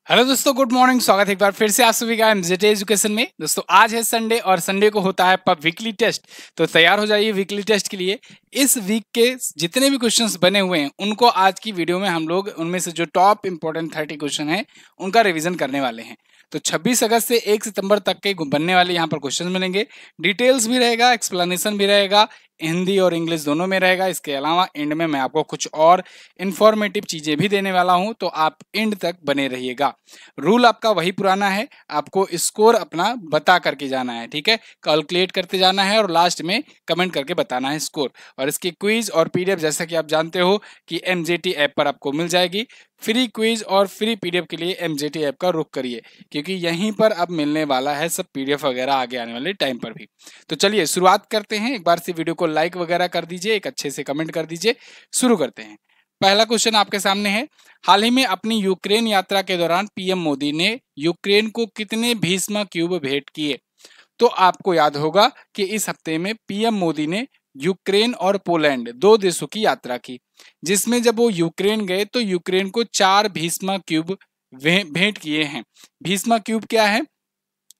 Hello दोस्तों, good morning. स्वागत है एक बार फिर से आप सभी का एमजेटी एजुकेशन में। दोस्तों आज है संडे और संडे को होता है पब वीकली टेस्ट। तो तैयार हो जाइए वीकली टेस्ट के लिए। इस वीक के जितने भी क्वेश्चंस बने हुए हैं उनको आज की वीडियो में हम लोग उनमें से जो टॉप इंपोर्टेंट 30 क्वेश्चन है उनका रिवीजन करने वाले हैं। तो 26 अगस्त से 1 सितंबर तक के बनने वाले यहाँ पर क्वेश्चन मिलेंगे। डिटेल्स भी रहेगा, एक्सप्लेनेशन भी रहेगा, हिंदी और इंग्लिश दोनों में रहेगा। इसके अलावा एंड में मैं आपको कुछ और इंफॉर्मेटिव चीजें भी देने वाला हूं, तो आप एंड तक बने रहिएगा। रूल आपका वही पुराना है, आपको स्कोर अपना बता करके जाना है, ठीक है। कैलकुलेट करते जाना है और लास्ट में कमेंट करके बताना है स्कोर। और इसकी क्विज और पीडीएफ जैसा कि आप जानते हो कि एमजेटी ऐप पर आपको मिल जाएगी। फ्री क्विज और फ्री पीडीएफ के लिए एमजेटी ऐप का रुख करिए, क्योंकि यहीं पर अब मिलने वाला है सब पीडीएफ वगैरह आगे आने वाले टाइम पर भी। तो चलिए शुरुआत करते हैं। एक बार से वीडियो को लाइक वगैरह कर दीजिए, एक अच्छे से कमेंट कर दीजिए। शुरू करते हैं। पहला क्वेश्चन आपके सामने है। हाल ही में अपनी यूक्रेन यात्रा के दौरान पीएम मोदी ने यूक्रेन को कितने भीष्म क्यूब भेंट किए? तो आपको याद होगा कि इस हफ्ते में पीएम मोदी ने यूक्रेन और पोलैंड दो देशों की यात्रा की, जिसमें जब वो यूक्रेन गए तो यूक्रेन को 4 भीष्म क्यूब भेंट किए हैं। भीष्म क्यूब क्या है?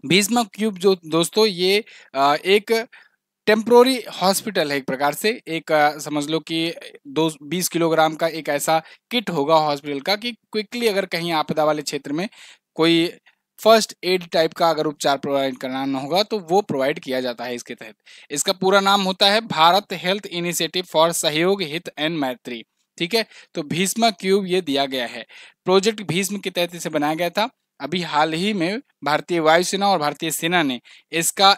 भीष्म क्यूब जो दोस्तों ये एक टेम्प्रोरी हॉस्पिटल है। एक प्रकार से एक समझ लो कि 20 किलोग्राम का एक ऐसा किट होगा हॉस्पिटल का कि क्विकली अगर कहीं आपदा वाले क्षेत्र में कोई फर्स्ट एड टाइप का अगर उपचार प्रोवाइड कराना होगा तो वो प्रोवाइड किया जाता है इसके तहत। इसका पूरा नाम होता है भारत हेल्थ इनिशिएटिव फॉर सहयोग हित एंड मैत्री, ठीक है। तो भीष्म क्यूब ये दिया गया है। प्रोजेक्ट भीष्म के तहत इसे बनाया गया था। अभी हाल ही में भारतीय वायुसेना और भारतीय सेना ने इसका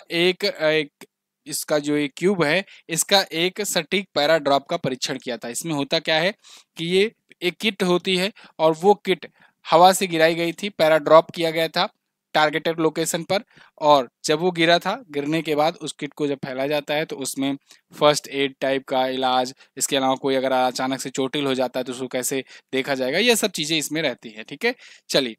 इसका जो ये क्यूब है इसका एक सटीक पैरा ड्रॉप का परीक्षण किया था। इसमें होता क्या है कि ये एक किट होती है और वो किट हवा से गिराई गई थी, पैरा ड्रॉप किया गया था टारगेटेड लोकेशन पर। और जब वो गिरा था, गिरने के बाद उस किट को जब फैला जाता है तो उसमें फर्स्ट एड टाइप का इलाज, इसके अलावा कोई अगर अचानक से चोटिल हो जाता है तो उसको कैसे देखा जाएगा, ये सब चीजें इसमें रहती है, ठीक है। चलिए,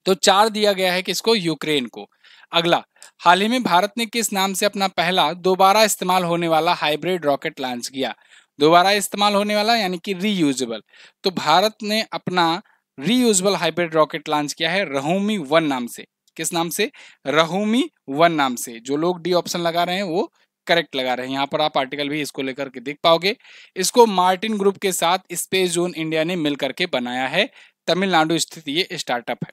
तो 4 दिया गया है किसको? यूक्रेन को। अगला, हाल ही में भारत ने किस नाम से अपना पहला दोबारा इस्तेमाल होने वाला हाइब्रिड रॉकेट लॉन्च किया? दोबारा इस्तेमाल होने वाला यानी कि रीयूजेबल। तो भारत ने अपना रीयूजेबल हाइब्रिड रॉकेट लॉन्च किया है रहोमी 1 नाम से। किस नाम से? रहोमी 1 नाम से। जो लोग डी ऑप्शन लगा रहे हैं वो करेक्ट लगा रहे हैं। यहाँ पर आप आर्टिकल भी इसको लेकर के देख पाओगे। इसको मार्टिन ग्रुप के साथ स्पेस जोन इंडिया ने मिलकर के बनाया है। तमिलनाडु स्थित ये स्टार्टअप है।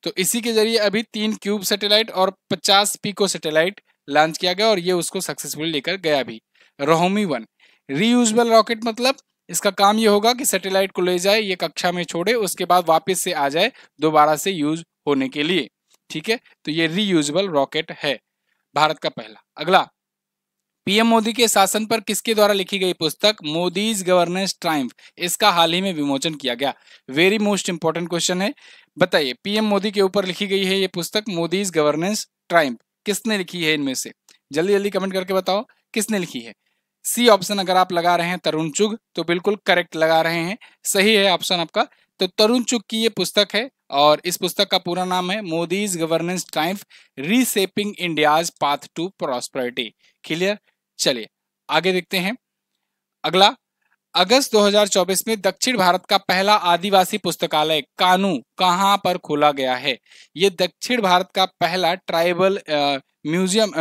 तो इसी के जरिए अभी 3 क्यूब सैटेलाइट और 50 पिको सैटेलाइट लॉन्च किया गया और ये उसको सक्सेसफुली लेकर गया भी। रोहमी 1 रीयूजेबल रॉकेट मतलब इसका काम ये होगा कि सैटेलाइट को ले जाए, ये कक्षा में छोड़े, उसके बाद वापस से आ जाए दोबारा से यूज होने के लिए, ठीक है। तो ये रीयूजेबल रॉकेट है, भारत का पहला। अगला, पीएम मोदी के शासन पर किसके द्वारा लिखी गई पुस्तक मोदीज गवर्नेंस ट्रायम्फ, इसका हाल ही में विमोचन किया गया? वेरी मोस्ट इंपॉर्टेंट क्वेश्चन है। बताइए, पीएम मोदी के ऊपर लिखी गई है ये पुस्तक मोदीज गवर्नेंस ट्रायम्फ, किसने लिखी है इनमें से? जल्दी जल्दी कमेंट करके बताओ किसने लिखी है। सी ऑप्शन अगर आप लगा रहे हैं तरुण चुग तो बिल्कुल करेक्ट लगा रहे हैं, सही है ऑप्शन आपका। तो तरुण चुग की ये पुस्तक है और इस पुस्तक का पूरा नाम है Modi's governance triumph reshaping India's path to prosperity. Clear? चलिए आगे देखते हैं। अगला, अगस्त 2024 में दक्षिण भारत का पहला आदिवासी पुस्तकालय कानू कहां पर खोला गया है? ये दक्षिण भारत का पहला ट्राइबल म्यूजियम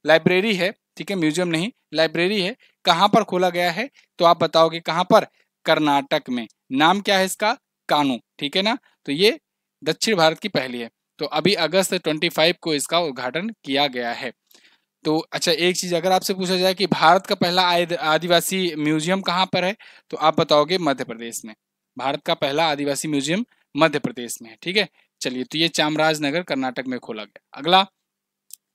लाइब्रेरी है, ठीक है, म्यूजियम नहीं लाइब्रेरी है। कहां पर खोला गया है? तो आप बताओगे कहां पर? कर्नाटक में। नाम क्या है इसका? कानू, ठीक है ना। तो ये दक्षिण भारत की पहली है। तो अभी अगस्त 25 को इसका उद्घाटन किया गया है। तो अच्छा, एक चीज अगर आपसे पूछा जाए कि भारत का पहला आदिवासी म्यूजियम कहाँ पर है, तो आप बताओगे मध्य प्रदेश में। भारत का पहला आदिवासी म्यूजियम मध्य प्रदेश में है, ठीक है। चलिए, तो ये चामराजनगर कर्नाटक में खोला गया। अगला,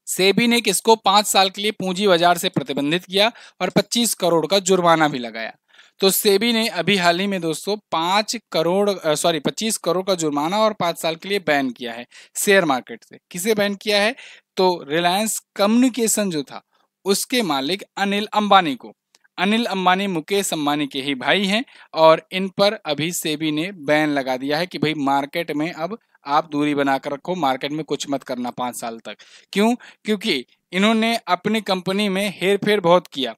सेबी ने किसको 5 साल के लिए पूंजी बाजार से प्रतिबंधित किया और 25 करोड़ का जुर्माना भी लगाया? तो सेबी ने अभी हाल ही में दोस्तों 25 करोड़ का जुर्माना और 5 साल के लिए बैन किया है शेयर मार्केट से। किसे बैन किया है? तो रिलायंस कम्युनिकेशन जो था उसके मालिक अनिल अंबानी को। अनिल अंबानी मुकेश अंबानी के ही भाई हैं और इन पर अभी सेबी ने बैन लगा दिया है कि भाई मार्केट में अब आप दूरी बनाकर रखो, मार्केट में कुछ मत करना 5 साल तक। क्यों? क्योंकि इन्होंने अपनी कंपनी में हेर फेर बहुत किया।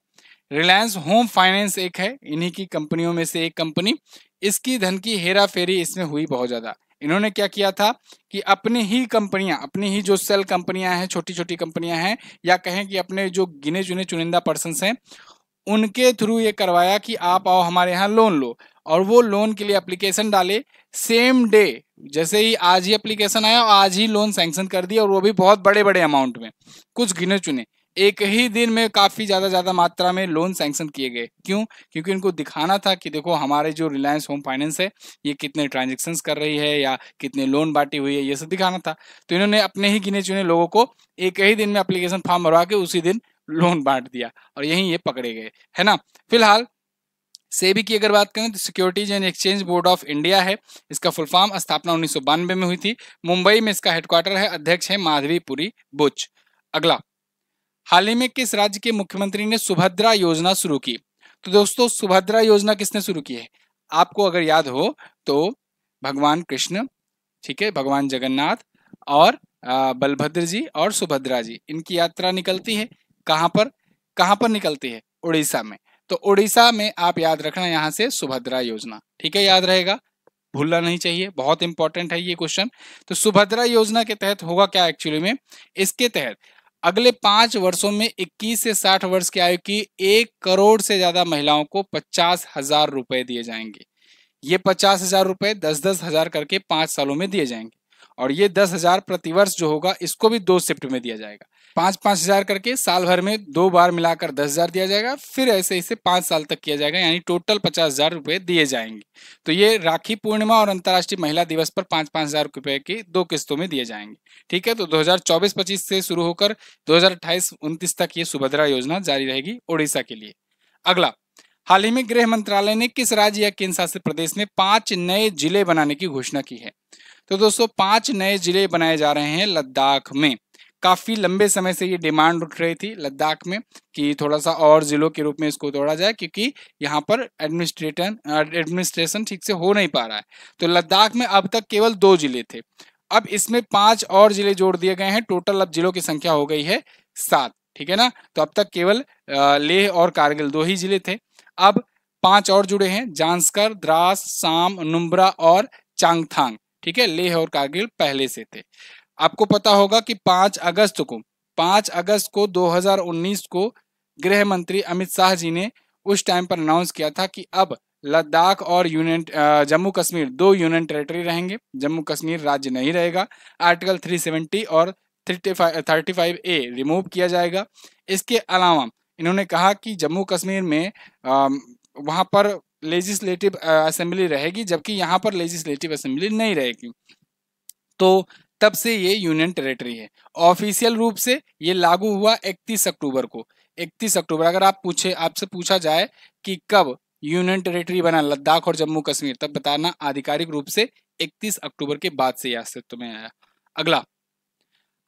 रिलायंस होम फाइनेंस एक है इन्हीं की कंपनियों में से एक कंपनी, इसकी धन की हेरा फेरी इसमें हुई बहुत ज्यादा। इन्होंने क्या किया था कि अपनी ही कंपनियां, अपनी ही जो सेल कंपनियां हैं, छोटी छोटी कंपनियां हैं, या कहें कि अपने जो गिने चुने चुनिंदा पर्सन्स हैं, उनके थ्रू ये करवाया कि आप आओ हमारे यहाँ लोन लो, और वो लोन के लिए एप्लीकेशन डाले। सेम डे, जैसे ही आज ही एप्लीकेशन आया, आज ही लोन सैंक्शन कर दिया, और वो भी बहुत बड़े बड़े अमाउंट में, कुछ गिने चुने। एक ही दिन में काफी ज्यादा मात्रा में लोन सैंक्शन किए गए। क्यों? क्योंकि इनको दिखाना था कि देखो हमारे जो रिलायंस होम फाइनेंस है, ये कितने ट्रांजेक्शन्स कर रही है या कितने लोन बांटी हुई है, ये सब दिखाना था। तो इन्होंने अपने ही गिने चुने लोगों को एक ही दिन में एप्लीकेशन फॉर्म भरवा के उसी दिन लोन बांट दिया, और यहीं ये पकड़े गए, है ना। फिलहाल सेबी की अगर बात करें तो securities and exchange board of India है, इसका फुल फॉर्म। स्थापना 1992 में हुई थी, मुंबई में इसका हेडक्वार्टर है, अध्यक्ष है माधवीपुरी बुच। अगला, हाल ही में किस राज्य के मुख्यमंत्री ने सुभद्रा योजना शुरू की? तो दोस्तों, सुभद्रा योजना किसने शुरू की है? आपको अगर याद हो तो भगवान कृष्ण, ठीक है, भगवान जगन्नाथ और बलभद्र जी और सुभद्रा जी, इनकी यात्रा निकलती है। कहाँ पर निकलती है? उड़ीसा में। तो उड़ीसा में आप याद रखना यहाँ से सुभद्रा योजना, ठीक है, याद रहेगा, भूलना नहीं चाहिए, बहुत इंपॉर्टेंट है ये क्वेश्चन। तो सुभद्रा योजना के तहत होगा क्या एक्चुअली में? इसके तहत अगले 5 वर्षों में 21 से 60 वर्ष की आयु की 1 करोड़ से ज्यादा महिलाओं को 50,000 रुपए दिए जाएंगे। ये 50,000 रुपए 10-10 हजार करके 5 सालों में दिए जाएंगे, और ये 10,000 प्रतिवर्ष जो होगा, इसको भी 2 शिफ्ट में दिया जाएगा। 5-5 हजार करके साल भर में 2 बार मिलाकर 10,000 दिया जाएगा, फिर ऐसे इसे 5 साल तक किया जाएगा, यानी टोटल 50,000 रुपए दिए जाएंगे। तो ये राखी पूर्णिमा और अंतर्राष्ट्रीय महिला दिवस पर 5-5 हजार रुपए की 2 किस्तों में दिए जाएंगे, ठीक है। तो 2024-25 से शुरू होकर 2028-29 तक ये सुभद्रा योजना जारी रहेगी उड़ीसा के लिए। अगला, हाल ही में गृह मंत्रालय ने किस राज्य या केंद्र शासित प्रदेश में 5 नए जिले बनाने की घोषणा की है? तो दोस्तों, 5 नए जिले बनाए जा रहे हैं लद्दाख में। काफी लंबे समय से ये डिमांड उठ रही थी लद्दाख में कि थोड़ा सा और जिलों के रूप में इसको तोड़ा जाए, क्योंकि यहाँ पर एडमिनिस्ट्रेशन ठीक से हो नहीं पा रहा है। तो लद्दाख में अब तक केवल 2 जिले थे, अब इसमें 5 और जिले जोड़ दिए गए हैं। टोटल अब जिलों की संख्या हो गई है 7, ठीक है ना। तो अब तक केवल लेह और कारगिल 2 ही जिले थे, अब 5 और जुड़े हैं, जांस्कर, द्रास, साम, नुब्रा और चांगथांग, ठीक है। लेह और कारगिल पहले से थे। आपको पता होगा कि 5 अगस्त को 2019 को गृह मंत्री अमित शाह जी ने उस टाइम पर अनाउंस किया था कि अब लद्दाख और जम्मू कश्मीर 2 यूनियन टेरिटरी रहेंगे, जम्मू कश्मीर राज्य नहीं रहेगा। आर्टिकल 370 और 35A रिमूव किया जाएगा। इसके अलावा इन्होंने कहा कि जम्मू कश्मीर में वहां पर लेजिस्लेटिव असेंबली रहेगी, जबकि यहाँ पर लेजिस्लेटिव असेंबली नहीं रहेगी। तो तब से ये यूनियन टेरिटरी है। ऑफिशियल रूप से ये लागू हुआ 31 अक्टूबर को। 31 अक्टूबर, अगर आपसे पूछा जाए कि कब यूनियन टेरिटरी बना लद्दाख और जम्मू कश्मीर, तब बताना आधिकारिक रूप से 31 अक्टूबर के बाद से अस्तित्व में आया। अगला,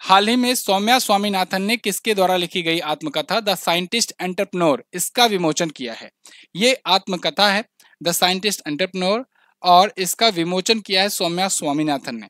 हाल ही में सौम्या स्वामीनाथन ने किसके द्वारा लिखी गई आत्मकथा द साइंटिस्ट एंटरप्रेन्योर, इसका विमोचन किया है। ये आत्मकथा है द साइंटिस्ट एंटरप्रेन्योर, और इसका विमोचन किया है सौम्या स्वामीनाथन ने।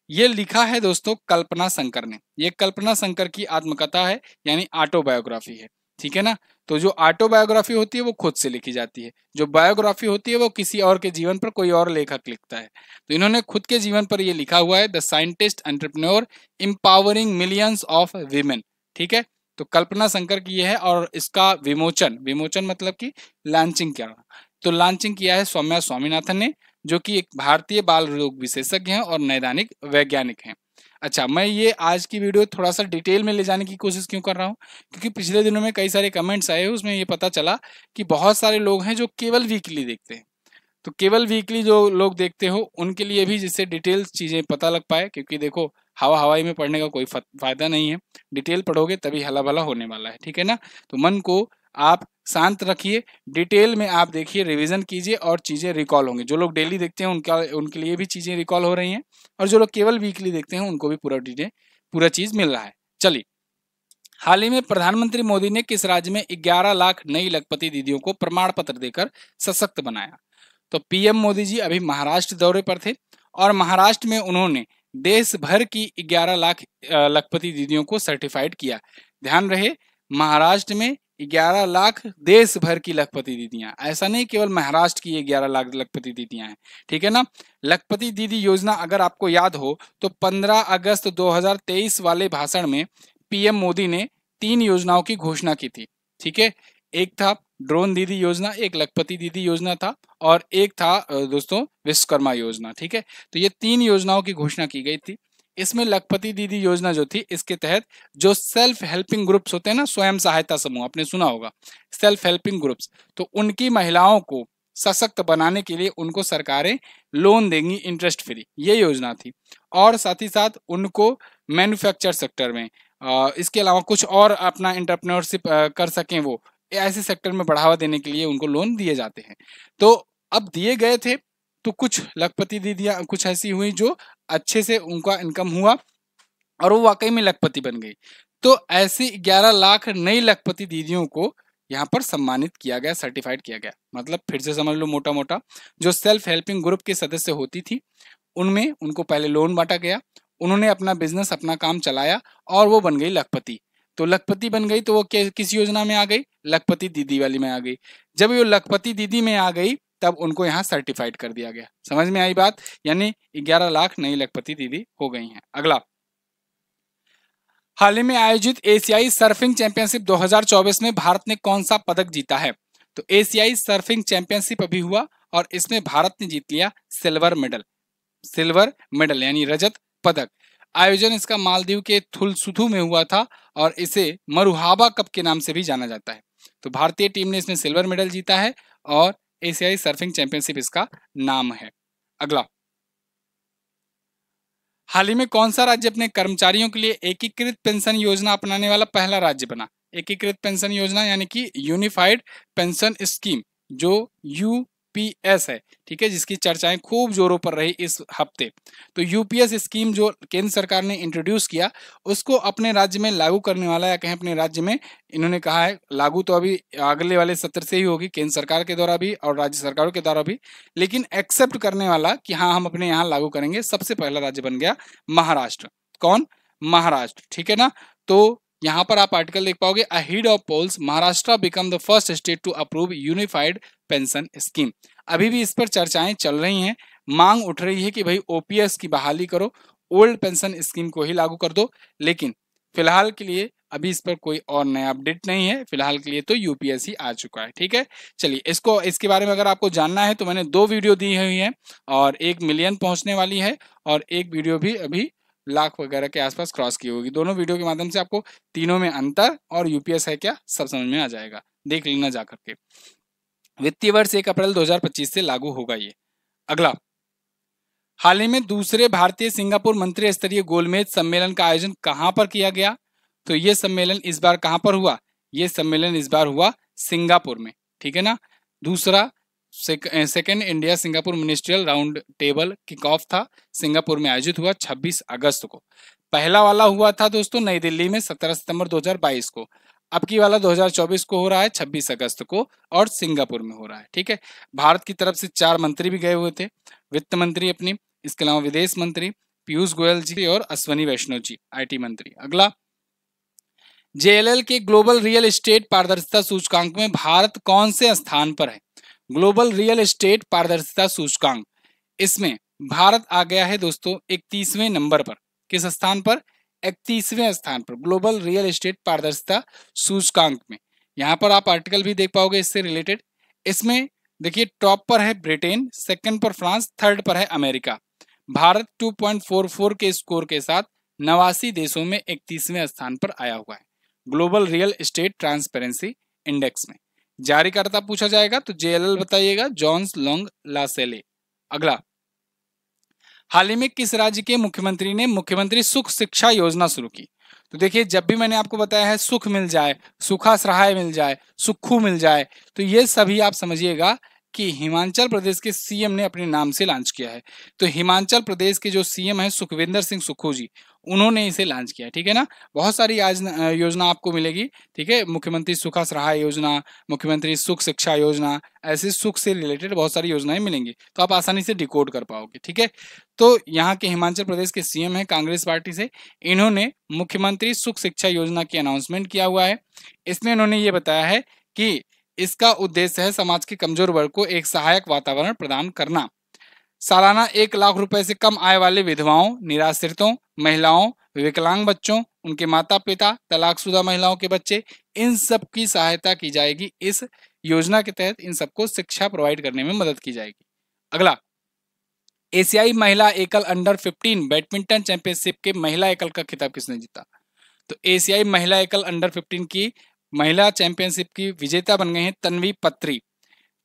ये लिखा है दोस्तों कल्पना शंकर ने। ये कल्पना शंकर की आत्मकथा है, यानी ऑटोबायोग्राफी है, ठीक है ना। तो जो ऑटोबायोग्राफी होती है वो खुद से लिखी जाती है, जो बायोग्राफी होती है वो किसी और के जीवन पर कोई और लेखक लिखता है। तो इन्होंने खुद के जीवन पर ये लिखा हुआ है the scientist entrepreneur empowering millions of women, ठीक है। तो कल्पना शंकर की ये है, और इसका विमोचन मतलब कि लॉन्चिंग किया, तो लॉन्चिंग किया है सौम्या स्वामीनाथन ने, जो कि एक भारतीय बाल रोग विशेषज्ञ हैं और नैदानिक वैज्ञानिक हैं। अच्छा, मैं ये आज की वीडियो थोड़ा सा डिटेल में ले जाने की कोशिश क्यों कर रहा हूँ, क्योंकि पिछले दिनों में कई सारे कमेंट्स आए, उसमें ये पता चला कि बहुत सारे लोग हैं जो केवल वीकली देखते हैं। तो केवल वीकली जो लोग देखते हो उनके लिए भी जिससे डिटेल चीज़ें पता लग पाए, क्योंकि देखो हवाई में पढ़ने का कोई फायदा नहीं है, डिटेल पढ़ोगे तभी हला भला होने वाला है, ठीक है ना। तो मन को आप शांत रखिए, डिटेल में आप देखिए, रिवीजन कीजिए और चीज़ें रिकॉल होंगी। जो लोग डेली देखते हैं उनके लिए भी चीज़ें रिकॉल हो रही हैं, और जो लोग केवल वीकली देखते हैं उनको भी पूरा चीज़ मिल रहा है। चलिए, हाल ही में प्रधानमंत्री मोदी ने किस राज्य में 11 लाख नई लखपति दीदियों को प्रमाण पत्र देकर सशक्त बनाया? तो पीएम मोदी जी अभी महाराष्ट्र दौरे पर थे, और महाराष्ट्र में उन्होंने देश भर की 11 लाख लखपति दीदियों को सर्टिफाइड किया। ध्यान रहे, महाराष्ट्र में 11 लाख देश भर की लखपति दीदियां, ऐसा नहीं केवल महाराष्ट्र की ये 11 लाख लखपति दीदियां हैं, ठीक है ना। लखपति दीदी योजना अगर आपको याद हो तो 15 अगस्त 2023 वाले भाषण में पीएम मोदी ने 3 योजनाओं की घोषणा की थी, ठीक है। एक था ड्रोन दीदी योजना, एक लखपति दीदी योजना था, और एक था दोस्तों विश्वकर्मा योजना, ठीक है। तो ये 3 योजनाओं की घोषणा की गई थी। इसमें लखपति दीदी योजना जो थी, इसके तहत जो सेल्फ हेल्पिंग ग्रुप्स होते हैं ना, स्वयं सहायता समूह, आपने सुना होगा सेल्फ हेल्पिंग ग्रुप्स, तो उनकी महिलाओं को सशक्त बनाने के लिए उनको सरकारें लोन देंगी इंटरेस्ट फ्री, ये योजना थी। और साथ ही साथ उनको मैन्युफैक्चर सेक्टर में इसके अलावा कुछ और अपना एंटरप्रेन्योरशिप कर सकें, वो ऐसे सेक्टर में बढ़ावा देने के लिए उनको लोन दिए जाते हैं। तो अब दिए गए थे, तो कुछ लखपति दीदियां कुछ ऐसी हुई जो अच्छे से उनका इनकम हुआ और वो वाकई में लखपति बन गई। तो ऐसी 11 लाख नई लखपति दीदियों को यहाँ पर सम्मानित किया गया, सर्टिफाइड किया गया। मतलब फिर से समझ लो मोटा मोटा, जो सेल्फ हेल्पिंग ग्रुप के सदस्य होती थी उनमें उनको पहले लोन बांटा गया, उन्होंने अपना बिजनेस अपना काम चलाया और वो बन गई लखपति। तो लखपति बन गई तो वो किस योजना में आ गई, लखपति दीदी वाली में आ गई। जब वो लखपति दीदी में आ गई तब उनको यहाँ सर्टिफाइड कर दिया गया। समझ में आई बात, यानी 11 लाख नई लखपति दीदी हो गई हैं। अगला, हाल ही में आयोजित एशियाई सर्फिंग चैंपियनशिप 2024 में भारत ने कौन सा पदक जीता है। तो एशियाई सर्फिंग चैंपियनशिप अभी हुआ और इसमें भारत ने जीत लिया सिल्वर मेडल यानी रजत पदक। आयोजन इसका मालदीव के थुलसुथु में हुआ था और इसे मरुहाबा कप के नाम से भी जाना जाता है। तो भारतीय टीम ने इसमें सिल्वर मेडल जीता है और एशियाई सर्फिंग चैंपियनशिप इसका नाम है। अगला, हाल ही में कौन सा राज्य अपने कर्मचारियों के लिए एकीकृत पेंशन योजना अपनाने वाला पहला राज्य बना। एकीकृत पेंशन योजना यानी कि यूनिफाइड पेंशन स्कीम, जो यूपीएस है, ठीक है, जिसकी चर्चाएं खूब जोरों पर रही इस हफ्ते। तो यूपीएस स्कीम जो केंद्र सरकार ने इंट्रोड्यूस किया, उसको अपने राज्य में लागू करने वाला, या कहें अपने राज्य में इन्होंने कहा है लागू तो अभी अगले वाले सत्र से ही होगी, केंद्र सरकार के द्वारा भी और राज्य सरकारों के द्वारा भी, लेकिन एक्सेप्ट करने वाला कि हाँ हम अपने यहाँ लागू करेंगे, सबसे पहला राज्य बन गया महाराष्ट्र। कौन, महाराष्ट्र, ठीक है ना। तो यहाँ पर आप आर्टिकल देख पाओगे, ahead of polls Maharashtra become the first state to approve unified pension scheme. अभी भी इस पर चर्चाएं चल रही हैं, मांग उठ रही है कि भाई ओपीएस की बहाली करो, ओल्ड पेंशन स्कीम को ही लागू कर दो। लेकिन फिलहाल के लिए अभी इस पर कोई और नया अपडेट नहीं है, फिलहाल के लिए तो यूपीएस ही आ चुका है, ठीक है। चलिए, इसके बारे में अगर आपको जानना है तो मैंने 2 वीडियो दी हुई है और 1 मिलियन पहुंचने वाली है और एक वीडियो भी अभी लाख वगैरह के आसपास क्रॉस की होगी। दोनों वीडियो के माध्यम से आपको तीनों में अंतर और यूपीएस है क्या सब समझ में आ जाएगा, देख लेना जाकर के। वित्तीय वर्ष 1 अप्रैल 2025 से लागू होगा ये। अगला, हाल ही में दूसरे भारतीय सिंगापुर मंत्री स्तरीय गोलमेज सम्मेलन का आयोजन कहां पर किया गया। तो ये सम्मेलन इस बार कहां पर हुआ, ये सम्मेलन इस बार हुआ सिंगापुर में, ठीक है ना। दूसरा second India Singapore ministerial round table kick off था, सिंगापुर में आयोजित हुआ 26 अगस्त को। पहला वाला हुआ था दोस्तों नई दिल्ली में 17 सितंबर 2022 को। अब की वाला 2024 को हो रहा है 26 अगस्त को और सिंगापुर में हो रहा है, ठीक है। भारत की तरफ से 4 मंत्री भी गए हुए थे, वित्त मंत्री अपनी, इसके अलावा विदेश मंत्री पीयूष गोयल जी और अश्वनी वैष्णव जी आईटी मंत्री। अगला, जेएलएल के ग्लोबल रियल एस्टेट पारदर्शिता सूचकांक में भारत कौन से स्थान पर है। ग्लोबल रियल एस्टेट पारदर्शिता सूचकांक, इसमें भारत आ गया है दोस्तों 31वें नंबर पर। किस स्थान पर, 31वें स्थान पर ग्लोबल रियल एस्टेट पारदर्शिता सूचकांक में। यहाँ पर आप आर्टिकल भी देख पाओगे इससे रिलेटेड। इसमें देखिए टॉप पर है ब्रिटेन, सेकंड पर फ्रांस, थर्ड पर है अमेरिका। भारत 2.44 के स्कोर के साथ 89 देशों में 31वें स्थान पर आया हुआ है global real estate transparency index में। जारीकर्ता पूछा जाएगा तो जेएलएल बताइएगा, जॉन्स लॉन्ग लासेले। अगला, हाल ही में किस राज्य के मुख्यमंत्री ने मुख्यमंत्री सुख शिक्षा योजना शुरू की। तो देखिए जब भी मैंने आपको बताया है सुख मिल जाए, सुखा सहाय मिल जाए, सुखू मिल जाए, तो ये सभी आप समझिएगा कि हिमाचल प्रदेश के सीएम ने अपने नाम से लॉन्च किया है। तो हिमाचल प्रदेश के जो सीएम है सुखविंदर सिंह सुक्खू जी, उन्होंने इसे लॉन्च किया है। ठीक है ना, बहुत सारी योजना आपको मिलेगी। ठीक है, मुख्यमंत्री सुखा सहाय योजना, मुख्यमंत्री सुख शिक्षा योजना, ऐसे सुख से रिलेटेड बहुत सारी योजनाएं मिलेंगी, तो आप आसानी से डिकोड कर पाओगे। ठीक है, तो यहाँ के हिमाचल प्रदेश के सीएम है कांग्रेस पार्टी से, इन्होंने मुख्यमंत्री सुख शिक्षा योजना की अनाउंसमेंट किया हुआ है। इसमें इन्होंने ये बताया है कि इसका उद्देश्य है समाज के कमजोर वर्ग को एक सहायक वातावरण प्रदान करना। सालाना 1 लाख रुपए से कम आय वाले विधवाओं, निराश्रितों, महिलाओं, विकलांग बच्चों, उनके माता पिता, तलाकशुदा महिलाओं के बच्चे, इन सब की सहायता की जाएगी। इस योजना के तहत इन सबको शिक्षा प्रोवाइड करने में मदद की जाएगी। अगला, एशियाई महिला एकल अंडर 15 बैडमिंटन चैंपियनशिप के महिला एकल का खिताब किसने जीता? तो एशियाई महिला एकल अंडर 15 की महिला चैंपियनशिप की विजेता बन गए हैं तन्वी पत्री।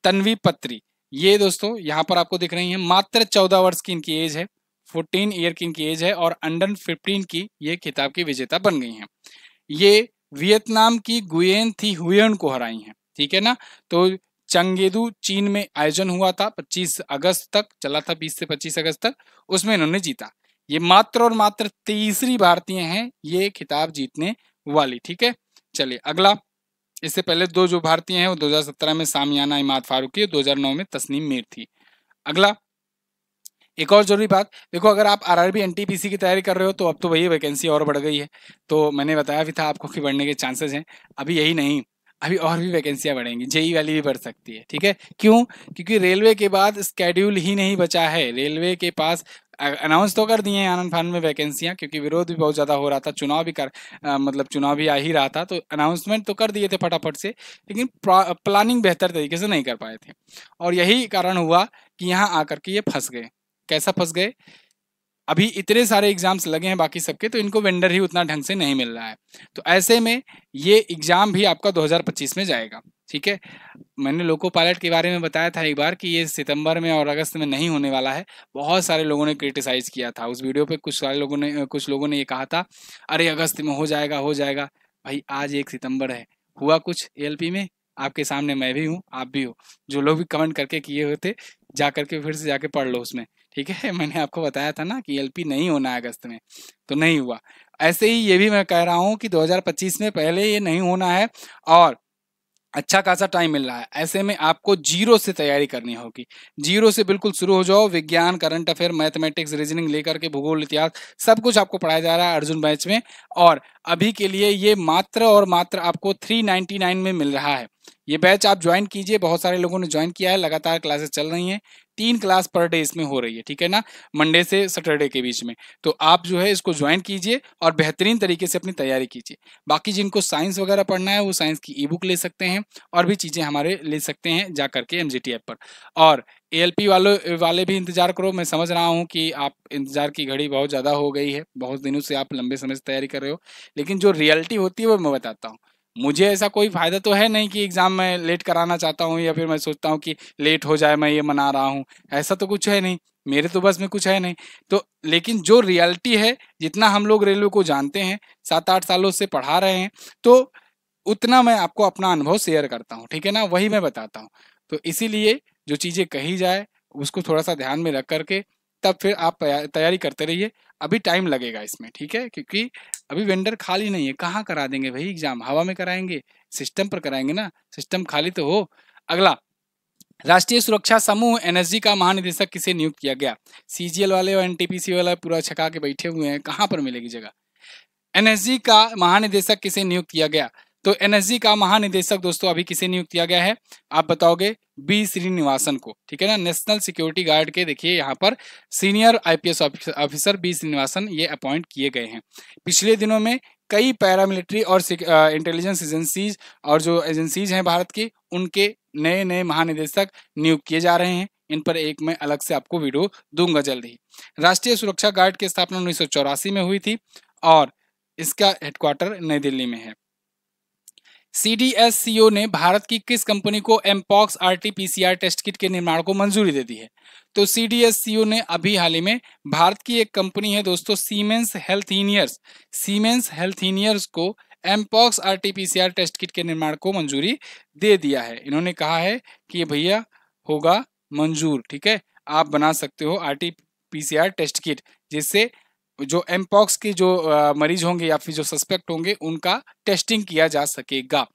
तन्वी पत्री, ये दोस्तों यहाँ पर आपको दिख रही हैं, मात्र 14 वर्ष की इनकी एज है, 14 ईयर की इनकी एज है, और अंडर 15 की ये खिताब की विजेता बन गई हैं। ये वियतनाम की गुयेन थी हुयन को हराई हैं। ठीक है ना, तो चंगेदू चीन में आयोजन हुआ था, 25 अगस्त तक चला था, 20 से 25 अगस्त तक, उसमें इन्होंने जीता। ये मात्र और मात्र तीसरी भारतीय हैं ये खिताब जीतने वाली। ठीक है, चलिए अगला, इससे पहले 2 जो भारतीय हैं वो 2017 में सामियाना इमाद फारूकी, 2009 में तस्नीम मीर थी। अगला, एक और जरूरी बात, देखो अगर आप आरआरबी एनटीपीसी की तैयारी कर रहे हो तो अब तो वही वैकेंसी और बढ़ गई है। तो मैंने बताया भी था आपको कि बढ़ने के चांसेस हैं। अभी यही नहीं, अभी और भी वैकेंसियां बढ़ेंगी, जेई वाली भी बढ़ सकती है। ठीक है, क्यों? क्योंकि रेलवे के बाद स्केड्यूल ही नहीं बचा है। रेलवे के पास अनाउंस तो कर दिए हैं आनंद फानंद में वैकेंसियां, क्योंकि विरोध भी बहुत ज़्यादा हो रहा था, चुनाव भी मतलब चुनाव भी आ ही रहा था, तो अनाउंसमेंट तो कर दिए थे फटाफट से, लेकिन प्लानिंग बेहतर तरीके से नहीं कर पाए थे। और यही कारण हुआ कि यहाँ आकर के ये फंस गए। कैसा फंस गए? अभी इतने सारे एग्जाम्स लगे हैं बाकी सबके, तो इनको वेंडर ही उतना ढंग से नहीं मिल रहा है। तो ऐसे में ये एग्जाम भी आपका 2025 में जाएगा। ठीक है, मैंने लोको पायलट के बारे में बताया था एक बार कि ये सितंबर में और अगस्त में नहीं होने वाला है। बहुत सारे लोगों ने क्रिटिसाइज किया था उस वीडियो पे, कुछ लोगों ने ये कहा था अरे अगस्त में हो जाएगा हो जाएगा। भाई आज 1 सितंबर है, हुआ कुछ एएलपी में? आपके सामने मैं भी हूँ, आप भी हो। जो लोग भी कमेंट करके किए हुए थे, जा करके फिर से जाके पढ़ लो उसमें। ठीक है, मैंने आपको बताया था ना कि एलपी नहीं होना है अगस्त में, तो नहीं हुआ। ऐसे ही ये भी मैं कह रहा हूँ कि 2025 में पहले ये नहीं होना है, और अच्छा खासा टाइम मिल रहा है। ऐसे में आपको जीरो से तैयारी करनी होगी, जीरो से बिल्कुल शुरू हो जाओ। विज्ञान, करंट अफेयर, मैथमेटिक्स, रीजनिंग लेकर के भूगोल, इतिहास, सब कुछ आपको पढ़ाया जा रहा है अर्जुन बैच में। और अभी के लिए ये मात्र और मात्र आपको 399 में मिल रहा है। ये बैच आप ज्वाइन कीजिए, बहुत सारे लोगों ने ज्वाइन किया है, लगातार क्लासेस चल रही हैं, 3 क्लास पर डे इसमें हो रही है। ठीक है ना, मंडे से सैटरडे के बीच में। तो आप जो है इसको ज्वाइन कीजिए और बेहतरीन तरीके से अपनी तैयारी कीजिए। बाकी जिनको साइंस वगैरह पढ़ना है वो साइंस की ई बुक ले सकते हैं, और भी चीज़ें हमारे ले सकते हैं जा करके एमजीटी ऐप पर। और एएलपी वाले भी इंतजार करो। मैं समझ रहा हूँ कि आप इंतजार की घड़ी बहुत ज़्यादा हो गई है, बहुत दिनों से आप लंबे समय से तैयारी कर रहे हो, लेकिन जो रियलिटी होती है वो मैं बताता हूँ। मुझे ऐसा कोई फायदा तो है नहीं कि एग्जाम में लेट कराना चाहता हूँ, या फिर मैं सोचता हूँ कि लेट हो जाए मैं ये मना रहा हूँ, ऐसा तो कुछ है नहीं, मेरे तो बस में कुछ है नहीं। तो लेकिन जो रियलिटी है, जितना हम लोग रेलवे को जानते हैं, 7-8 सालों से पढ़ा रहे हैं, तो उतना मैं आपको अपना अनुभव शेयर करता हूँ। ठीक है ना, वही मैं बताता हूँ। तो इसीलिए जो चीज़ें कही जाए उसको थोड़ा सा ध्यान में रख करके तब फिर आप तैयारी करते रहिए। अभी टाइम लगेगा इसमें, ठीक है, क्योंकि अभी वेंडर खाली नहीं है। कहाँ करा देंगे भाई एग्जाम? हवा में कराएंगे? सिस्टम पर कराएंगे ना, सिस्टम खाली तो हो। अगला, राष्ट्रीय सुरक्षा समूह एनएसजी का महानिदेशक किसे नियुक्त किया गया? सीजीएल वाले और एनटीपीसी वाला पूरा छका के बैठे हुए हैं, कहाँ पर मिलेगी जगह? एनएसजी का महानिदेशक किसे नियुक्त किया गया? तो एनएसजी का महानिदेशक दोस्तों अभी किसे नियुक्त किया गया है? आप बताओगे, बी श्रीनिवासन को। ठीक है ना, नेशनल सिक्योरिटी गार्ड के देखिए यहाँ पर senior IPS officer B Srinivasan ये अपॉइंट किए गए हैं। पिछले दिनों में कई पैरामिलिट्री और इंटेलिजेंस एजेंसीज और जो एजेंसीज हैं भारत की, उनके नए नए महानिदेशक नियुक्त किए जा रहे हैं। इन पर एक मैं अलग से आपको वीडियो दूंगा जल्द ही। राष्ट्रीय सुरक्षा गार्ड की स्थापना 1984 में हुई थी और इसका हेडक्वार्टर नई दिल्ली में है। सीडीएससीओ ने भारत की किस कंपनी को एमपॉक्स आरटीपीसीआर टेस्ट किट के निर्माण को मंजूरी दे दी है? तो सीडीएससीओ ने अभी हाल ही में भारत की एक कंपनी है दोस्तों सीमेंस हेल्थिनियर्स को एमपॉक्स आरटीपीसीआर टेस्ट किट के निर्माण को मंजूरी दे दिया है। इन्होंने कहा है कि भैया होगा मंजूर। ठीक है, आप बना सकते हो RT-PCR टेस्ट किट, जिससे जो एमपॉक्स के जो मरीज होंगे या फिर जो सस्पेक्ट होंगे उनका टेस्टिंग किया जा सकेगा।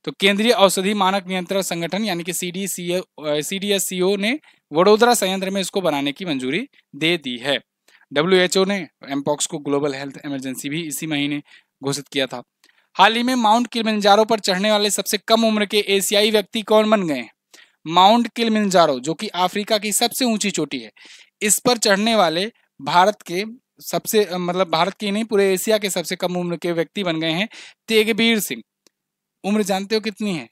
तो केंद्रीय औषधि मानक नियंत्रण संगठन यानी कि CDSCO ने वडोदरा संयंत्र में इसको बनाने की मंजूरी दे दी है। WHO ने एमपॉक्स को ग्लोबल हेल्थ इमरजेंसी भी इसी महीने घोषित किया था। हाल ही में माउंट किलिमंजारो पर चढ़ने वाले सबसे कम उम्र के एशियाई व्यक्ति कौन बन गए हैं? माउंट किलिमंजारो, जो कि अफ्रीका की सबसे ऊंची चोटी है, इस पर चढ़ने वाले भारत के सबसे मतलब भारत के नहीं पूरे एशिया के सबसे कम उम्र के व्यक्ति बन गए हैं तेगबीर सिंह। उम्र जानते हो कितनी है?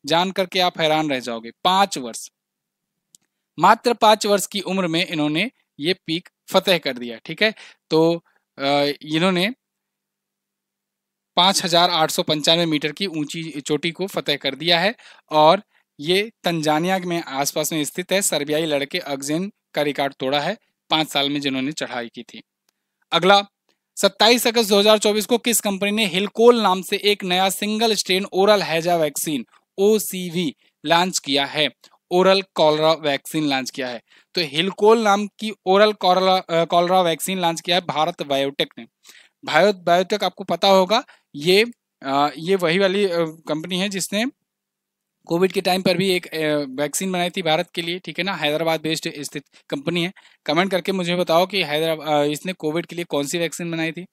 जान करके आप हैरान रह जाओगे, 5 वर्ष। मात्र 5 वर्ष की उम्र में इन्होंने ये पीक फतेह कर दिया। ठीक है, तो इन्होंने 5,895 मीटर की ऊंची चोटी को फतेह कर दिया है और ये तंजानिया में आसपास में स्थित है। सर्बियाई लड़के अगजेन का रिकॉर्ड तोड़ा है 5 साल में जिन्होंने चढ़ाई की थी। अगला, 27 अगस्त 2024 को किस कंपनी ने हिलकोल नाम से एक नया सिंगल स्ट्रेन ओरल हैजा वैक्सीन OCV लॉन्च किया है? ओरल कॉलरा वैक्सीन लॉन्च किया है। तो हिलकोल नाम की ओरल कॉलरा वैक्सीन लॉन्च किया है भारत बायोटेक ने। भारत बायोटेक आपको पता होगा, ये वही वाली कंपनी है जिसने कोविड के टाइम पर भी एक वैक्सीन बनाई थी भारत के लिए। ठीक है ना, हैदराबाद बेस्ड स्थित कंपनी है। कमेंट करके मुझे बताओ कि इसने कोविड के लिए कौन सी वैक्सीन बनाई थी।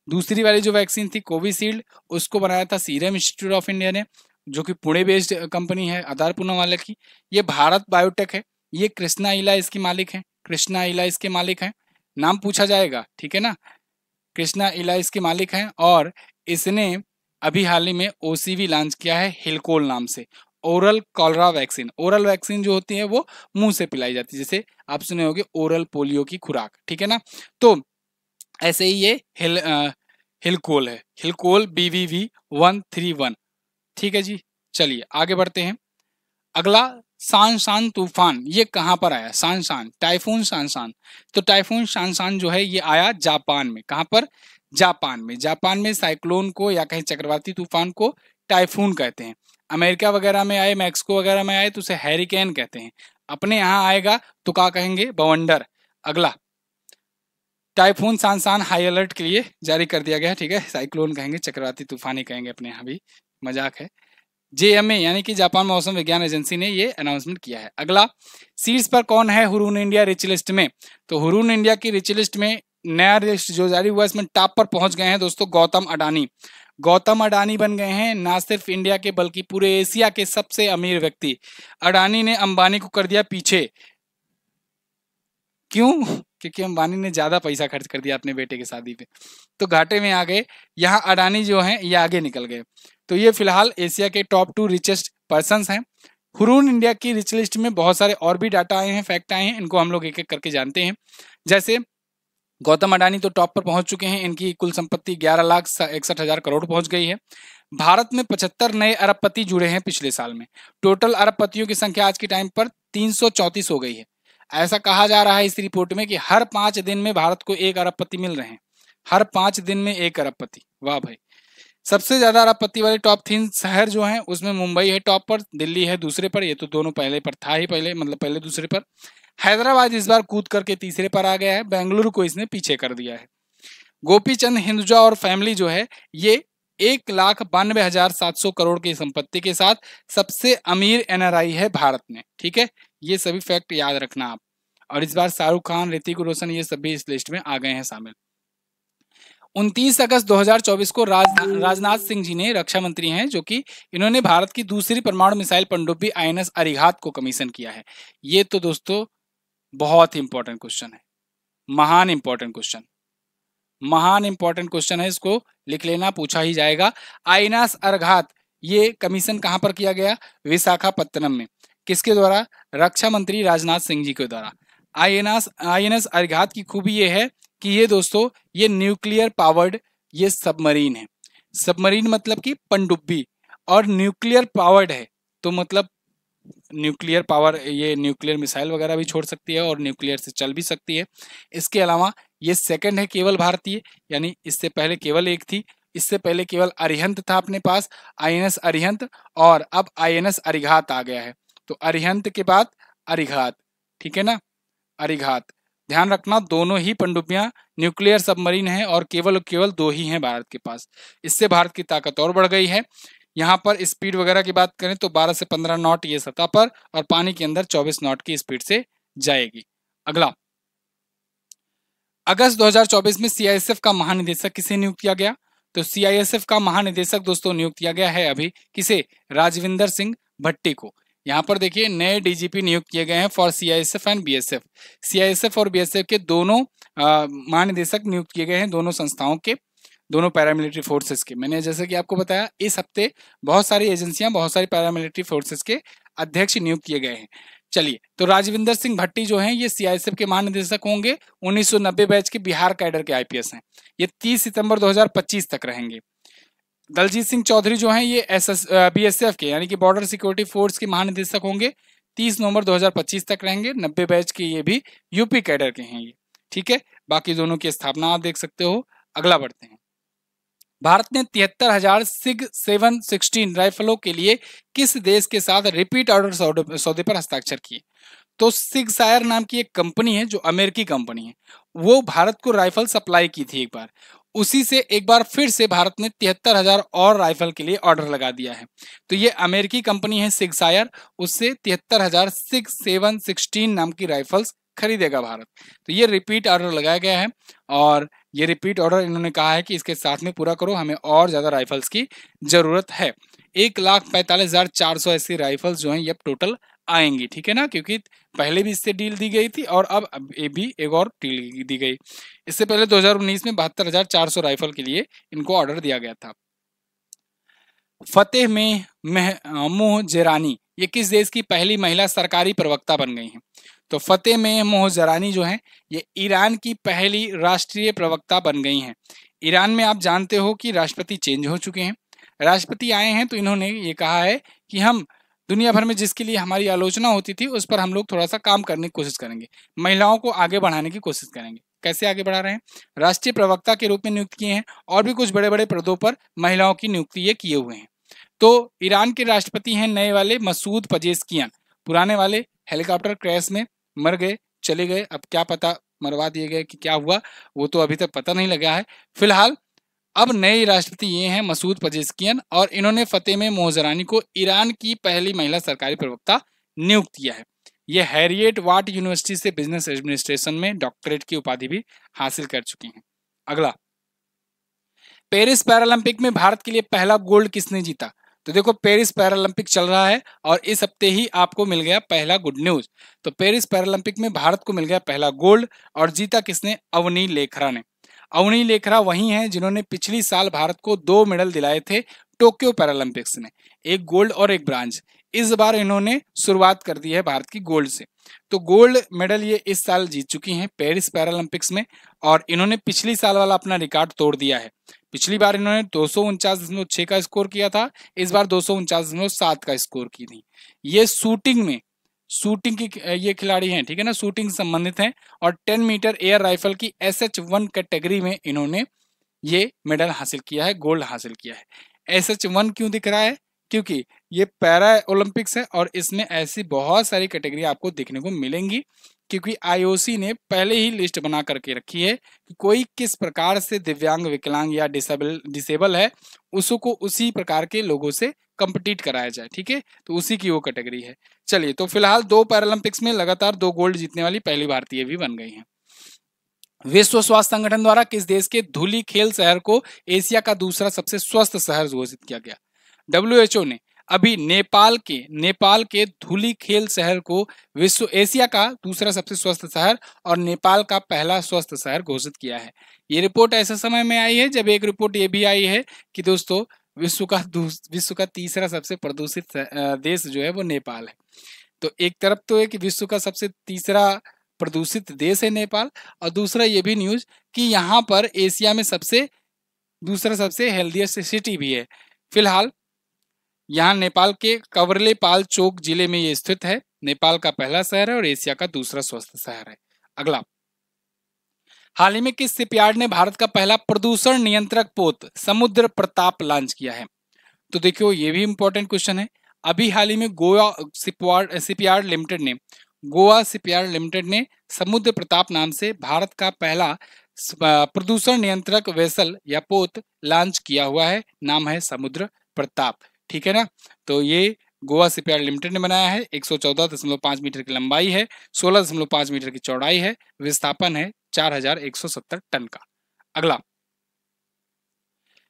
दूसरी वाली जो वैक्सीन थी कोविशील्ड, उसको बनाया था सीरम इंस्टीट्यूट ऑफ इंडिया ने, जो कि पुणे बेस्ड कंपनी है आधार पूना वाले की। ये भारत बायोटेक है, ये कृष्णा इला इसकी मालिक है। कृष्णा इला इसके मालिक हैं, नाम पूछा जाएगा। ठीक है ना, कृष्णा इला इसके मालिक हैं और इसने अभी हाल ही में OCV लॉन्च किया है हिलकोल नाम से, oral cholera vaccine. Oral vaccine जो होती है वो मुंह से पिलाई जाती है, जैसे आप सुने होंगे ओरल पोलियो की खुराक। ठीक है ना, तो ऐसे ही ये हिलकोल है, हिलकोल BVV 131। ठीक है जी, चलिए आगे बढ़ते हैं। अगला, शानशान तूफान ये कहाँ पर आया? शानशान, टाइफून शानशान। तो टाइफून शानशान जो है ये आया जापान में। कहाँ पर? जापान में। जापान में साइक्लोन को या कहीं चक्रवाती तूफान को टाइफून कहते हैं। अमेरिका वगैरह में आए, मैक्सिको वगैरह में आए तो उसे हैरिकेन कहते हैं। अपने यहाँ आएगा तो क्या कहेंगे? बवंडर। अगला, टाइफून शानशान हाई अलर्ट के लिए जारी कर दिया गया। ठीक है, साइक्लोन कहेंगे, चक्रवाती तूफान ही कहेंगे अपने यहाँ भी, मजाक है। JMA यानी कि जापान मौसम विज्ञान एजेंसी ने ये अनाउंसमेंट किया है। अगला, शीर्ष पर कौन है हुरून इंडिया रिच लिस्ट में? तो हुरून इंडिया की रिच लिस्ट में नया लिस्ट जो जारी हुआ इसमें टॉप पर पहुंच गए हैं दोस्तों गौतम अडानी। गौतम अडानी बन गए हैं ना सिर्फ इंडिया के बल्कि पूरे एशिया के सबसे अमीर व्यक्ति। अडानी ने अंबानी को कर दिया पीछे। क्यों? क्योंकि अंबानी ने ज्यादा पैसा खर्च कर दिया अपने बेटे की शादी पे, तो घाटे में आ गए। यहाँ अडानी जो हैं ये आगे निकल गए। तो ये फिलहाल एशिया के टॉप 2 रिचेस्ट पर्संस हैं। हुरून इंडिया की रिच लिस्ट में बहुत सारे और भी डाटा आए हैं, फैक्ट आए हैं, इनको हम लोग एक एक करके जानते हैं। जैसे गौतम अडानी तो टॉप पर पहुंच चुके हैं, इनकी कुल संपत्ति 11,61,000 करोड़ पहुंच गई है। भारत में 75 नए अरबपति जुड़े हैं पिछले साल में। टोटल अरबपतियों की संख्या आज के टाइम पर 334 हो गई है। ऐसा कहा जा रहा है इस रिपोर्ट में कि हर 5 दिन में भारत को 1 अरबपति मिल रहे हैं। हर 5 दिन में 1 अरबपति, वाह भाई। सबसे ज्यादा अरबपति वाले टॉप 3 शहर जो हैं उसमें मुंबई है टॉप पर, दिल्ली है दूसरे पर, ये तो दोनों पहले पर था ही, पहले दूसरे पर। हैदराबाद इस बार कूद करके तीसरे पर आ गया है, बेंगलुरु को इसने पीछे कर दिया है। गोपीचंद हिंदुजा और फैमिली जो है ये 1,92,700 करोड़ की संपत्ति के साथ सबसे अमीर NRI है भारत में। ठीक है, ये सभी फैक्ट याद रखना आप। और इस बार शाहरुख खान, ऋतिक रोशन ये सभी इस लिस्ट में आ गए हैं शामिल। 29 अगस्त 2024 को राजनाथ सिंह जी ने, रक्षा मंत्री हैं जो कि इन्होंने भारत की दूसरी परमाणु मिसाइल पनडुब्बी INS अरिहंत को कमीशन किया है। ये तो दोस्तों बहुत ही इंपॉर्टेंट क्वेश्चन है, महान इंपॉर्टेंट क्वेश्चन है, इसको लिख लेना, पूछा ही जाएगा। INS अरिहंत ये कमीशन कहां पर किया गया? विशाखापत्तनम में। किसके द्वारा? रक्षा मंत्री राजनाथ सिंह जी के द्वारा। INS अरिहंत की खूबी ये है कि ये दोस्तों ये न्यूक्लियर पावर्ड ये सबमरीन है। सबमरीन मतलब कि पनडुब्बी, और न्यूक्लियर पावर्ड है तो मतलब न्यूक्लियर पावर, ये न्यूक्लियर मिसाइल वगैरह भी छोड़ सकती है और न्यूक्लियर से चल भी सकती है। इसके अलावा ये सेकंड है केवल भारतीय, यानी इससे पहले केवल एक थी, इससे पहले केवल अरिहंत था अपने पास, INS अरिहंत, और अब INS अरिहंत आ गया है। तो अरिहंत के बाद अरिघात, ठीक है ना, अरिघात। ध्यान रखना दोनों ही पनडुब्बियां न्यूक्लियर सबमरीन है और केवल केवल 2 ही हैं भारत के पास। इससे भारत की ताकत और बढ़ गई है। यहाँ पर स्पीड वगैरह की बात करें तो 12 से 15 नॉट ये सतह पर और पानी के अंदर 24 नॉट की स्पीड से जाएगी। अगला, अगस्त 2024 में सीआईएसएफ का महानिदेशक किसे नियुक्त किया गया? तो सीआईएसएफ का महानिदेशक दोस्तों नियुक्त किया गया है अभी किसे? राजविंदर सिंह भट्टी को। यहाँ पर देखिए नए डीजीपी नियुक्त किए गए हैं for CISF and BSF. CISF और बीएसएफ के दोनों महानिदेशक नियुक्त किए गए हैं, दोनों संस्थाओं के, दोनों पैरामिलिट्री फोर्सेस के। मैंने जैसे कि आपको बताया इस हफ्ते बहुत सारी एजेंसियां, बहुत सारी पैरामिलिट्री फोर्सेस के अध्यक्ष नियुक्त किए गए हैं। चलिए, तो राजविंदर सिंह भट्टी जो हैं ये सीआईएसएफ के महानिदेशक होंगे। 1990 बैच के बिहार कैडर के आईपीएस हैं। ये 30 सितंबर 2025 तक रहेंगे। दलजीत सिंह चौधरी जो हैं ये बीएसएफ के यानी कि बॉर्डर सिक्योरिटी फोर्स के महानिदेशक होंगे। 30 नवंबर 2025 तक रहेंगे। 90 बैच के ये भी यूपी कैडर के हैं ये, ठीक है। बाकी दोनों की स्थापना आप देख सकते हो। अगला बढ़ते हैं। भारत ने 73,000 सिग 716 राइफलों के लिए किस देश के साथ रिपीट ऑर्डर सौदे पर हस्ताक्षर किए? तो सिगसायर नाम की एक कंपनी है जो अमेरिकी कंपनी है, वो भारत को राइफल सप्लाई की थी एक बार। उसी से एक बार फिर से भारत ने 73,000 और राइफल के लिए ऑर्डर लगा दिया है। तो ये अमेरिकी कंपनी है सिगसायर, उससे 73,000 सिग 716 नाम की राइफल्स खरीदेगा भारत। तो ये रिपीट ऑर्डर लगाया गया है और ये रिपीट ऑर्डर इन्होंने कहा है कि इसके साथ में पूरा करो, हमें और ज्यादा राइफल्स की जरूरत है। 1,45,400 ऐसी राइफल्स जो हैं ये टोटल आएंगी, ठीक है ना, क्योंकि पहले भी इससे डील दी गई थी और अब ये भी एक और डील दी गई। इससे पहले 2019 में 72,400 राइफल के लिए इनको ऑर्डर दिया गया था। फतेह में मोहजेरानी ये किस देश की पहली महिला सरकारी प्रवक्ता बन गई हैं? तो फतेह में मोहजेरानी जो है ये ईरान की पहली राष्ट्रीय प्रवक्ता बन गई हैं। ईरान में आप जानते हो कि राष्ट्रपति चेंज हो चुके हैं। राष्ट्रपति आए हैं तो इन्होंने ये कहा है कि हम दुनिया भर में जिसके लिए हमारी आलोचना होती थी उस पर हम लोग थोड़ा सा काम करने की कोशिश करेंगे, महिलाओं को आगे बढ़ाने की कोशिश करेंगे। कैसे आगे बढ़ा रहे हैं? राष्ट्रीय प्रवक्ता के रूप में नियुक्त किए हैं और भी कुछ बड़े बड़े पदों पर महिलाओं की नियुक्ति ये किए हुए हैं। तो ईरान के राष्ट्रपति हैं नए वाले मसूद पजेश्कियान। पुराने वाले हेलीकॉप्टर क्रैश में मर गए, चले गए, अब क्या पता मरवा दिए गए कि क्या हुआ, वो तो अभी तक पता नहीं लगा है। फिलहाल अब नए राष्ट्रपति ये हैं मसूद पजेश्कियान और इन्होंने फतेह में मोहजेरानी को ईरान की पहली महिला सरकारी प्रवक्ता नियुक्त किया है। ये हैरियट वाट यूनिवर्सिटी से बिजनेस एडमिनिस्ट्रेशन में डॉक्टरेट की उपाधि भी हासिल कर चुकी हैं। अगला, पेरिस पैरालंपिक में भारत के लिए पहला गोल्ड किसने जीता? तो देखो पेरिस पैरालंपिक चल रहा है और इस हफ्ते ही आपको मिल गया पहला गुड न्यूज। तो पेरिस पैरालंपिक में भारत को मिल गया पहला गोल्ड और जीता किसने? अवनी लेखरा ने। अवनी लेखरा वही हैं जिन्होंने पिछली साल भारत को 2 मेडल दिलाए थे टोक्यो पैरालंपिक्स में, एक गोल्ड और एक ब्रांज। इस बार इन्होंने शुरुआत कर दी है भारत की गोल्ड से। तो गोल्ड मेडल ये इस साल जीत चुकी हैं पेरिस पैरालंपिक्स में और इन्होंने पिछली साल वाला अपना रिकॉर्ड तोड़ दिया है। पिछली बार इन्होंने 249.6 का स्कोर किया था, इस बार 249.7 का स्कोर की थी। ये शूटिंग की ये खिलाड़ी हैं, ठीक है ना, शूटिंग संबंधित हैं और 10 मीटर एयर राइफल की SH1 कैटेगरी में इन्होंने ये मेडल हासिल किया है, गोल्ड हासिल किया है। SH1 क्यों दिख रहा है? क्योंकि ये पैरा ओलंपिक्स है और इसमें ऐसी बहुत सारी कैटेगरी आपको देखने को मिलेंगी, क्योंकि आईओसी ने पहले ही लिस्ट बना करके रखी है कि कोई किस प्रकार से दिव्यांग, विकलांग या डिसेबल है उसको उसी प्रकार के लोगों से कंपीट कराया जाए, ठीक है, तो उसी की वो कैटेगरी है। चलिए, तो फिलहाल 2 पैरालंपिक्स में लगातार 2 गोल्ड जीतने वाली पहली भारतीय भी बन गई हैं। विश्व स्वास्थ्य संगठन द्वारा किस देश के धुली खेल शहर को एशिया का दूसरा सबसे स्वस्थ शहर घोषित किया गया? WHO ने अभी नेपाल के धुली खेल शहर को विश्व एशिया का दूसरा सबसे स्वस्थ शहर और नेपाल का पहला स्वस्थ शहर घोषित किया है। ये रिपोर्ट ऐसे समय में आई है जब एक रिपोर्ट ये भी आई है कि दोस्तों विश्व का तीसरा सबसे प्रदूषित देश जो है वो नेपाल है। तो एक तरफ तो है कि विश्व का सबसे तीसरा प्रदूषित देश है नेपाल और दूसरा ये भी न्यूज कि यहाँ पर एशिया में दूसरा सबसे हेल्दीएस्ट सिटी भी है। फिलहाल यहाँ नेपाल के कवरलेपाल चोक जिले में ये स्थित है। नेपाल का पहला शहर है और एशिया का दूसरा स्वस्थ शहर है। अगला, हाल ही में किस शिपयार्ड ने भारत का पहला प्रदूषण नियंत्रक पोत समुद्र प्रताप लॉन्च किया है? तो देखियो ये भी इंपॉर्टेंट क्वेश्चन है। अभी हाल ही में गोवा शिपयार्ड लिमिटेड ने समुद्र प्रताप नाम से भारत का पहला प्रदूषण नियंत्रक वेसल या पोत लॉन्च किया हुआ है, नाम है समुद्र प्रताप। ठीक है ना, तो ये गोवा शिपयार्ड लिमिटेड ने बनाया है। 114.5 मीटर की लंबाई है, 16.5 मीटर की चौड़ाई है, विस्थापन है 4170 टन का। अगला,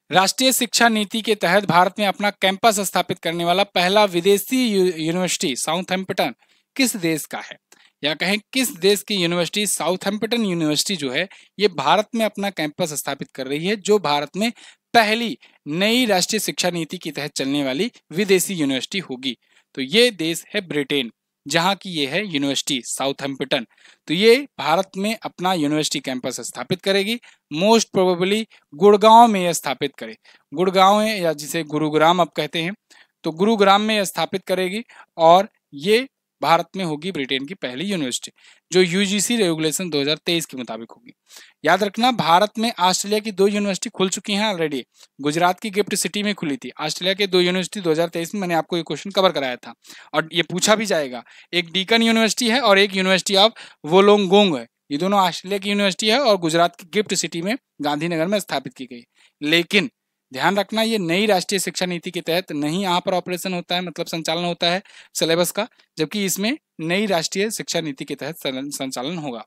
राष्ट्रीय शिक्षा नीति के तहत भारत में अपना कैंपस स्थापित करने वाला पहला विदेशी यूनिवर्सिटी साउथहैम्पटन किस देश का है, या कहें किस देश की यूनिवर्सिटी साउथहैम्पटन यूनिवर्सिटी जो है ये भारत में अपना कैंपस स्थापित कर रही है, जो भारत में पहली नई राष्ट्रीय शिक्षा नीति के तहत चलने वाली विदेशी यूनिवर्सिटी होगी। तो ये देश है ब्रिटेन, जहां की ये है यूनिवर्सिटी साउथहैम्पटन। तो ये भारत में अपना यूनिवर्सिटी कैंपस स्थापित करेगी, मोस्ट प्रोबेबली गुड़गांव में स्थापित करे, गुड़गांव है या जिसे गुरुग्राम अब कहते हैं, तो गुरुग्राम में स्थापित करेगी और ये भारत में होगी ब्रिटेन की पहली यूनिवर्सिटी, जो यूजीसी रेगुलेशन 2023 के मुताबिक होगी। याद रखना, भारत में ऑस्ट्रेलिया की 2 यूनिवर्सिटी खुल चुकी हैं ऑलरेडी। गुजरात की गिफ्ट सिटी में खुली थी, ऑस्ट्रेलिया के 2 यूनिवर्सिटी 2023 में मैंने आपको ये क्वेश्चन कवर कराया था और ये पूछा भी जाएगा। एक डीकन यूनिवर्सिटी है और एक यूनिवर्सिटी ऑफ वोलोंगोंग है, ये दोनों ऑस्ट्रेलिया की यूनिवर्सिटी है और गुजरात की गिफ्ट सिटी में गांधीनगर में स्थापित की गई। लेकिन ध्यान रखना, ये नई राष्ट्रीय शिक्षा नीति के तहत नहीं यहाँ पर ऑपरेशन होता है, मतलब संचालन होता है सिलेबस का, जबकि इसमें नई राष्ट्रीय शिक्षा नीति के तहत संचालन होगा।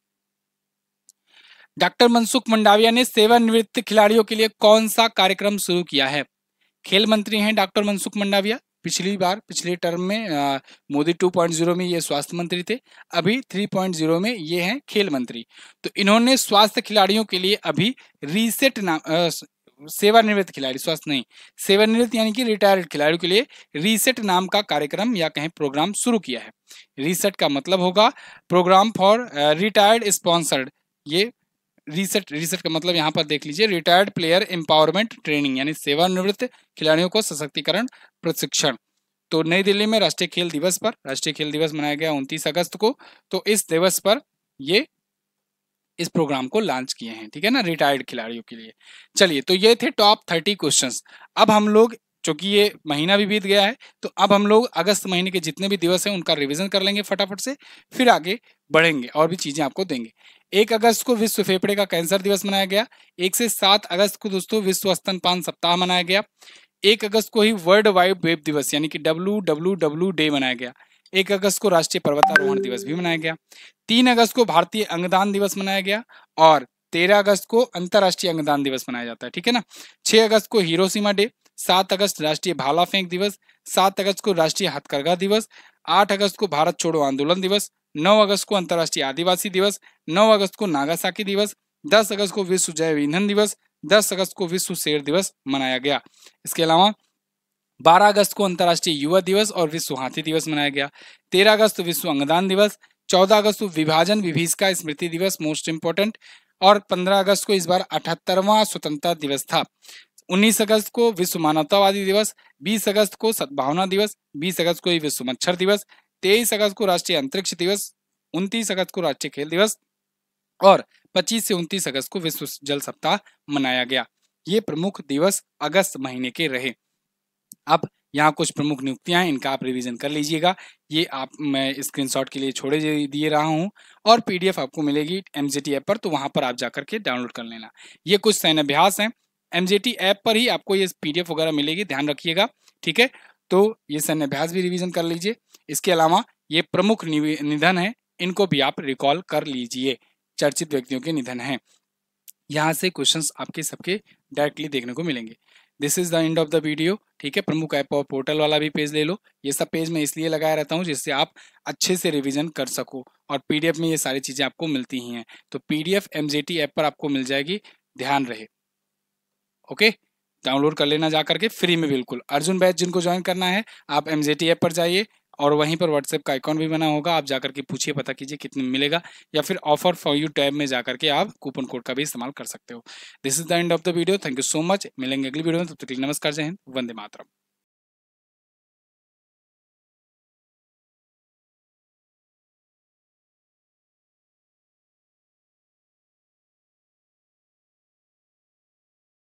डॉक्टर मनसुख मंडाविया ने सेवानिवृत्त खिलाड़ियों के लिए कौन सा कार्यक्रम शुरू किया है? खेल मंत्री हैं डॉक्टर मनसुख मंडाविया। पिछली टर्म में मोदी 2.0 में ये स्वास्थ्य मंत्री थे, अभी 3.0 में ये हैं खेल मंत्री। तो इन्होंने स्वास्थ्य खिलाड़ियों के लिए अभी रीसेट नाम सेवानिवृत्त खिलाड़ी, स्वास्थ्य नहीं, सेवानिवृत्त यानी कि रिटायर्ड खिलाड़ियों के लिए रीसेट नाम का कार्यक्रम या कहें प्रोग्राम शुरू किया है। रीसेट का मतलब होगा प्रोग्राम फॉर रिटायर्ड स्पॉन्सर्ड। ये रीसेट का मतलब यहाँ पर देख लीजिए, रिटायर्ड प्लेयर एम्पावरमेंट ट्रेनिंग, यानी सेवानिवृत्त खिलाड़ियों को सशक्तिकरण प्रशिक्षण। तो नई दिल्ली में राष्ट्रीय खेल दिवस मनाया गया 29 अगस्त को। तो इस दिवस पर ये इस प्रोग्राम को लॉन्च किए हैं, ठीक है ना, रिटायर्ड खिलाड़ियों के लिए। चलिए, तो ये थे टॉप 30 क्वेश्चंस। अब हम लोग, चूंकि ये महीना भी बीत गया है, तो अब हम लोग अगस्त महीने के जितने भी दिवस हैं उनका रिवीजन कर लेंगे फटाफट से, फिर आगे बढ़ेंगे और भी चीजें आपको देंगे। 1 अगस्त को विश्व फेफड़े का कैंसर दिवस मनाया गया। 1 से 7 अगस्त को दोस्तों विश्व स्तनपान सप्ताह मनाया गया। 1 अगस्त को ही वर्ल्ड वाइड वेब दिवस यानी कि WWW डे मनाया गया। 1 अगस्त को राष्ट्रीय पर्वतारोहण दिवस भी मनाया गया। 3 अगस्त को भारतीय अंगदान दिवस मनाया गया और 13 अगस्त को अंतर्राष्ट्रीय अंगदान दिवस मनाया जाता है, ठीक है ना। 6 अगस्त को हिरोशिमा डे। 7 अगस्त राष्ट्रीय भाला फेंक दिवस। 7 अगस्त को राष्ट्रीय हथकरघा दिवस। 8 अगस्त को भारत छोड़ो आंदोलन दिवस। 9 अगस्त को अंतर्राष्ट्रीय आदिवासी दिवस। 9 अगस्त को नागासाकी दिवस। 10 अगस्त को विश्व जैव ईंधन दिवस। 10 अगस्त को विश्व शेर दिवस मनाया गया। इसके अलावा 12 अगस्त को अंतर्राष्ट्रीय युवा दिवस और विश्व हाथी दिवस मनाया गया। 13 अगस्त विश्व अंगदान दिवस। 14 अगस्त को विभाजन विभीषिका स्मृति दिवस, मोस्ट इंपोर्टेंट। और 15 अगस्त को इस बार 78वां स्वतंत्रता दिवस था। 19 अगस्त को विश्व मानवतावादी दिवस। 20 अगस्त को सद्भावना दिवस। 20 अगस्त को विश्व मच्छर दिवस। 23 अगस्त को राष्ट्रीय अंतरिक्ष दिवस। 29 अगस्त को राष्ट्रीय खेल दिवस और 25 से 29 अगस्त को विश्व जल सप्ताह मनाया गया। ये प्रमुख दिवस अगस्त महीने के रहे। अब यहाँ कुछ प्रमुख नियुक्तियां हैं, इनका आप रिवीजन कर लीजिएगा। ये आप मैं स्क्रीनशॉट के लिए छोड़े दिए रहा हूँ और पीडीएफ आपको मिलेगी एमजेटी ऐप पर, तो वहां पर आप जाकर के डाउनलोड कर लेना। ये कुछ सैन्य अभ्यास हैं, एमजेटी ऐप पर ही आपको ये पीडीएफ वगैरह मिलेगी, ध्यान रखिएगा, ठीक है। तो ये सैन्य अभ्यास भी रिवीजन कर लीजिए। इसके अलावा ये प्रमुख निधन है, इनको भी आप रिकॉल कर लीजिए, चर्चित व्यक्तियों के निधन है। यहाँ से क्वेश्चंस आपके सबके डायरेक्टली देखने को मिलेंगे। This is the end of the video, ठीक है। प्रमुख ऐप और पोर्टल वाला भी पेज ले लो। ये सब पेज मैं इसलिए लगाया रहता हूँ जिससे आप अच्छे से रिवीजन कर सको और पीडीएफ में ये सारी चीजें आपको मिलती ही हैं। तो पीडीएफ एमजेटी ऐप पर आपको मिल जाएगी, ध्यान रहे। ओके, डाउनलोड कर लेना जा करके फ्री में बिल्कुल। अर्जुन बैच जिनको ज्वाइन करना है आप एमजेटी ऐप पर जाइए और वहीं पर व्हाट्सएप का आइकॉन भी बना होगा, आप जाकर के पूछिए, पता कीजिए कितने में मिलेगा, या फिर ऑफर फॉर यू टैब में जाकर के आप कूपन कोड का भी इस्तेमाल कर सकते हो। This is the end of the video, thank you so much. मिलेंगे अगली वीडियो में, तब तक के लिए नमस्कार, जय हिंद, वंदे मातरम।